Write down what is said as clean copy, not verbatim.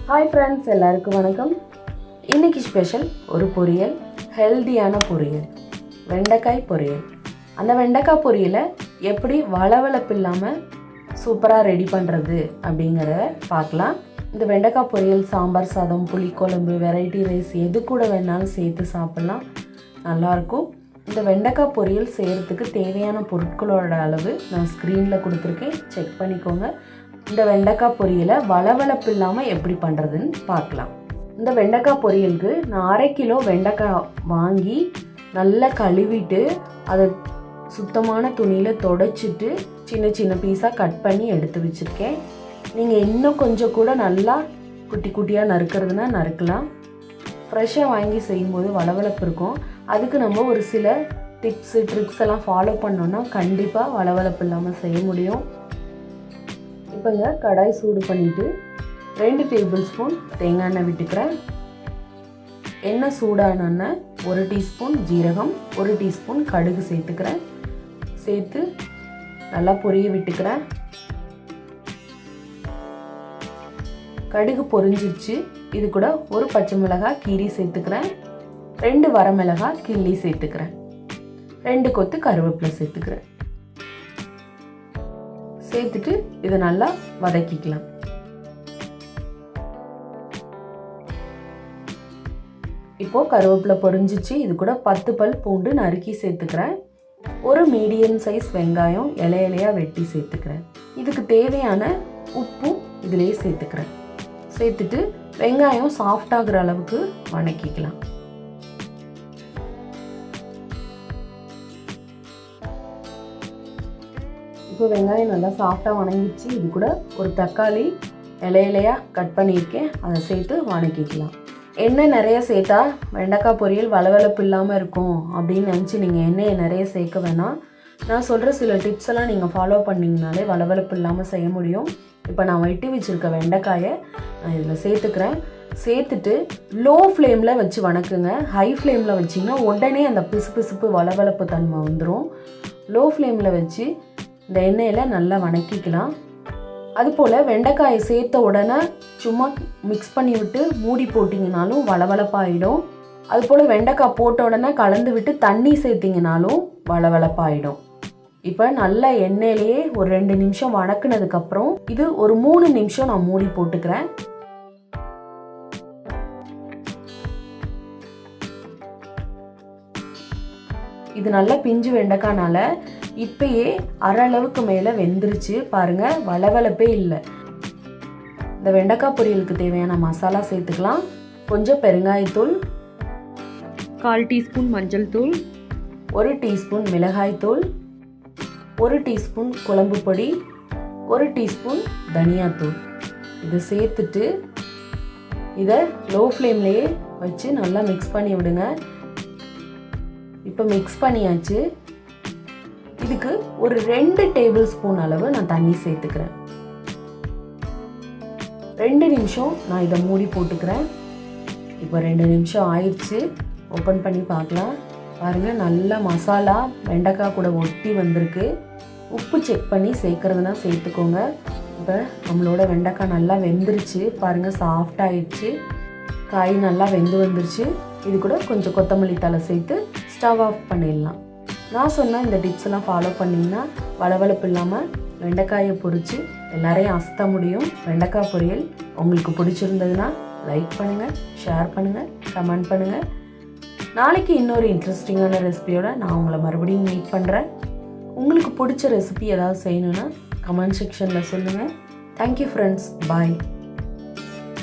Hi friends, எல்லாருக்கும் வணக்கம். இன்றைக்கி ஸ்பெஷல் ஒரு பொரியல், ஹெல்தியான பொரியல், வெண்டைக்காய் பொரியல். அந்த வெண்டைக்காய் பொரியலை எப்படி வளவளப்பு இல்லாமல் சூப்பராக ரெடி பண்ணுறது அப்படிங்கிறத பார்க்கலாம். இந்த வெண்டைக்காய் பொரியல் சாம்பார் சாதம், புளிக்குழம்பு, வெரைட்டி ரைஸ் எது கூட வேணாலும் சேர்த்து சாப்பிட்லாம், நல்லாயிருக்கும். இந்த வெண்டைக்காய் பொரியல் செய்கிறதுக்கு தேவையான பொருட்களோட அளவு நான் ஸ்க்ரீனில் கொடுத்துருக்கேன், செக் பண்ணிக்கோங்க. இந்த வெண்டைக்காய் பொரியலை வளவளப்பு இல்லாமல் எப்படி பண்ணுறதுன்னு பார்க்கலாம். இந்த வெண்டைக்காய் பொரியலுக்கு நான் 1/2 கிலோ வெண்டைக்காய் வாங்கி நல்லா கழுவிட்டு அதை சுத்தமான துணியில் துடைச்சிட்டு சின்ன சின்ன பீஸாக கட் பண்ணி எடுத்து வச்சுருக்கேன். நீங்கள் இன்னும் கொஞ்சம் கூட நல்லா குட்டி குட்டியாக நறுக்கிறதுனா நறுக்கலாம். ஃப்ரெஷ்ஷாக வாங்கி செய்யும்போது வளவளப்பு இருக்கும். அதுக்கு நம்ம ஒரு சில டிப்ஸு ட்ரிக்ஸ் எல்லாம் ஃபாலோ பண்ணோன்னா கண்டிப்பாக வளவளப்பு இல்லாமல் செய்ய முடியும். இப்போங்க கடாய் சூடு பண்ணிவிட்டு 2 டேபிள் ஸ்பூன் தேங்காய் எண்ணெய் விட்டுக்கிறேன். எண்ணெய் சூடானோன்னா 1 டீஸ்பூன் ஜீரகம், 1 டீஸ்பூன் கடுகு சேர்த்துக்கிறேன். சேர்த்து நல்லா பொரிய விட்டுக்கிறேன். கடுகு பொரிஞ்சிருச்சு. இது கூட ஒரு பச்சை மிளகாய் கீரி சேர்த்துக்கிறேன், 2 வரமிளகாய் கிள்ளி சேர்த்துக்கிறேன், 2 கொத்து கருவேப்பிலை சேர்த்துக்கிறேன். சேர்த்துட்டு இதை நல்லா வதக்கிக்கலாம். இப்போது கருவேப்பிலை பொரிஞ்சிச்சு. இது கூட 10 பல் பூண்டு நறுக்கி சேர்த்துக்கிறேன். ஒரு மீடியம் சைஸ் வெங்காயம் இலையாக வெட்டி சேர்த்துக்கிறேன். இதுக்கு தேவையான உப்பும் இதிலேயே சேர்த்துக்கிறேன். சேர்த்துட்டு வெங்காயம் சாஃப்ட் ஆகிற அளவுக்கு வதக்கிக்கலாம். இப்போ வெங்காயம் நல்லா சாஃப்டாக வதங்கிச்சு. இது கூட ஒரு தக்காளி இலையாக கட் பண்ணியிருக்கேன், அதை சேர்த்து வதக்கிக்கலாம். எண்ணெய் நிறைய சேர்த்தா வெண்டைக்காய் பொரியல் வளவளப்பு இல்லாமல் இருக்கும் அப்படின்னு நினச்சி நீங்கள் எண்ணெயை நிறைய சேர்க்க வேணாம். நான் சொல்கிற சில டிப்ஸ் எல்லாம் நீங்கள் ஃபாலோ பண்ணிங்கனாலே வளவளப்பு இல்லாமல் செய்ய முடியும். இப்போ நான் வெட்டி வச்சுருக்க வெண்டைக்காயை நான் இதில் சேர்த்துக்கிறேன். சேர்த்துட்டு லோ ஃப்ளேமில் வச்சு வதக்குங்க. ஹை ஃப்ளேமில் வச்சிங்கன்னா உடனே அந்த பிசுபிசுப்பு வளவளப்பு தன்மை வந்துடும். லோ ஃப்ளேமில் வச்சு இந்த எண்ணெயில் நல்லா வதக்கிக்கலாம். அதுபோல் வெண்டைக்காயை சேர்த்த உடனே சும்மா மிக்ஸ் பண்ணி விட்டு மூடி போட்டிங்கனாலும் வளவளப்பாயிடும். அதுபோல் வெண்டைக்காய் போட்ட உடனே கலந்து விட்டு தண்ணி சேர்த்திங்கனாலும் வளவளப்பாயிடும். இப்போ நல்லா எண்ணெயிலேயே ஒரு 2 நிமிஷம் வதக்குனதுக்கப்புறம் இது ஒரு 3 நிமிஷம் நான் மூடி போட்டுக்கிறேன். இது நல்லா பிஞ்சு வெண்டைக்காய்னால இப்பயே அளவுக்கு மேலே வெந்துருச்சு பாருங்கள், வளவளப்பே இல்லை. இந்த வெண்டைக்காய் பொரியலுக்கு தேவையான மசாலா சேர்த்துக்கலாம். கொஞ்சம் பெருங்காயத்தூள், 1/4 டீஸ்பூன் மஞ்சள் தூள், 1 டீஸ்பூன் மிளகாய்த்தூள், 1 டீஸ்பூன் குழம்பு பொடி, 1 டீஸ்பூன் தனியாத்தூள். இதை சேர்த்துட்டு இதை லோ ஃப்ளேம்லேயே வச்சு நல்லா மிக்ஸ் பண்ணி விடுங்க. இப்போ மிக்ஸ் பண்ணியாச்சு. இதுக்கு ஒரு 2 டேபிள் ஸ்பூன் அளவு நான் தண்ணி சேர்த்துக்கிறேன். 2 நிமிஷம் நான் இதை மூடி போட்டுக்கிறேன். இப்போ 2 நிமிஷம் ஆயிடுச்சு. ஓப்பன் பண்ணி பார்க்கலாம். பாருங்கள், நல்லா மசாலா வெண்டைக்காய் கூட ஒட்டி வந்திருக்கு. உப்பு செக் பண்ணி சேர்க்குறதுனா சேர்த்துக்கோங்க. இப்போ நம்மளோட வெண்டைக்காய் நல்லா வெந்துருச்சு பாருங்கள், சாஃப்ட் ஆயிடுச்சு. காய் நல்லா வெந்து வந்துருச்சு. இது கூட கொஞ்சம் கொத்தமல்லி தழை சேர்த்து ஸ்டவ் ஆஃப் பண்ணிடலாம். நான் சொன்ன இந்த டிப்ஸ் எல்லாம் ஃபாலோ பண்ணிங்கன்னா வளவளப்பு இல்லாமல் வெண்டைக்காயை பொரித்து எல்லாரையும் அசத்த முடியும். வெண்டைக்காய் பொரியல் உங்களுக்கு பிடிச்சிருந்ததுன்னா லைக் பண்ணுங்கள், ஷேர் பண்ணுங்கள், கமெண்ட் பண்ணுங்கள். நாளைக்கு இன்னொரு இன்ட்ரெஸ்டிங்கான ரெசிபியோட நான் உங்களை மறுபடியும் மீட் பண்ணுறேன். உங்களுக்கு பிடிச்ச ரெசிபி ஏதாவது செய்யணுன்னா கமெண்ட் செக்ஷனில் சொல்லுங்கள். தேங்க்யூ ஃப்ரெண்ட்ஸ், பாய்.